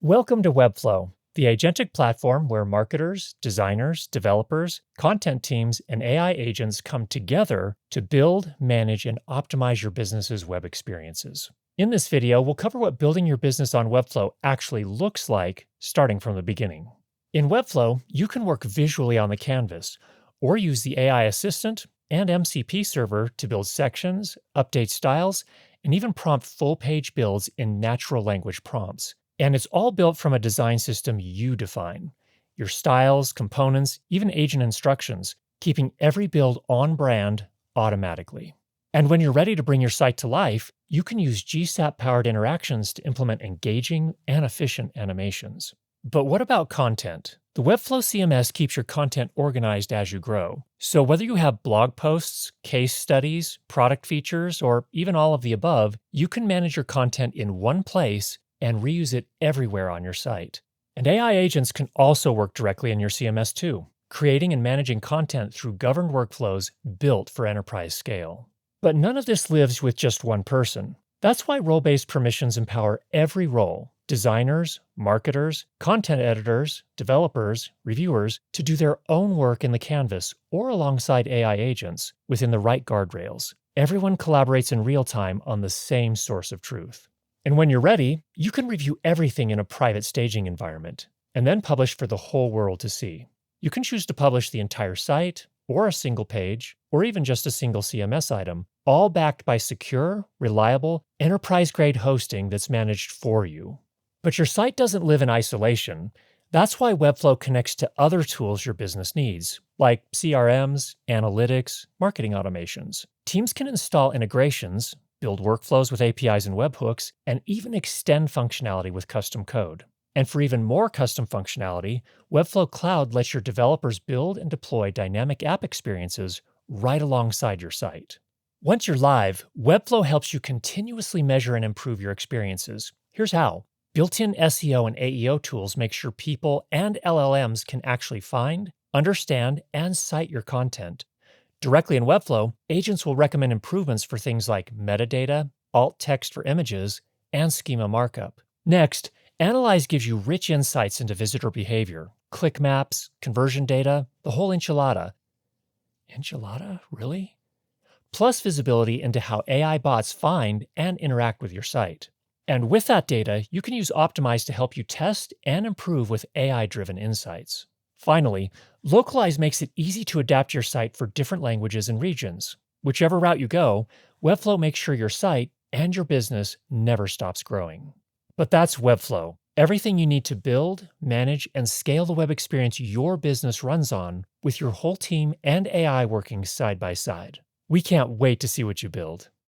Welcome to Webflow, the agentic platform where marketers, designers, developers, content teams, and AI agents come together to build, manage, and optimize your business's web experiences. In this video, we'll cover what building your business on Webflow actually looks like, starting from the beginning. In Webflow, you can work visually on the canvas, or use the AI Assistant and MCP server to build sections, update styles, and even prompt full-page builds in natural language prompts. And it's all built from a design system you define. Your styles, components, even agent instructions, keeping every build on brand automatically. And when you're ready to bring your site to life, you can use GSAP-powered interactions to implement engaging and efficient animations. But what about content? The Webflow CMS keeps your content organized as you grow. So whether you have blog posts, case studies, product features, or even all of the above, you can manage your content in one place and reuse it everywhere on your site. And AI agents can also work directly in your CMS too, creating and managing content through governed workflows built for enterprise scale. But none of this lives with just one person. That's why role-based permissions empower every role, designers, marketers, content editors, developers, reviewers, to do their own work in the canvas or alongside AI agents within the right guardrails. Everyone collaborates in real time on the same source of truth. And when you're ready, you can review everything in a private staging environment, and then publish for the whole world to see. You can choose to publish the entire site, or a single page, or even just a single CMS item, all backed by secure, reliable, enterprise-grade hosting that's managed for you. But your site doesn't live in isolation. That's why Webflow connects to other tools your business needs, like CRMs, analytics, marketing automations. Teams can install integrations, build workflows with APIs and webhooks, and even extend functionality with custom code. And for even more custom functionality, Webflow Cloud lets your developers build and deploy dynamic app experiences right alongside your site. Once you're live, Webflow helps you continuously measure and improve your experiences. Here's how. Built-in SEO and AEO tools make sure people and LLMs can actually find, understand, and cite your content. Directly in Webflow, agents will recommend improvements for things like metadata, alt text for images, and schema markup. Next, Analyze gives you rich insights into visitor behavior, click maps, conversion data, the whole enchilada. Enchilada? Really? Plus visibility into how AI bots find and interact with your site. And with that data, you can use Optimize to help you test and improve with AI-driven insights. Finally, Localize makes it easy to adapt your site for different languages and regions. Whichever route you go, Webflow makes sure your site and your business never stops growing. But that's Webflow, everything you need to build, manage, and scale the web experience your business runs on, with your whole team and AI working side by side. We can't wait to see what you build.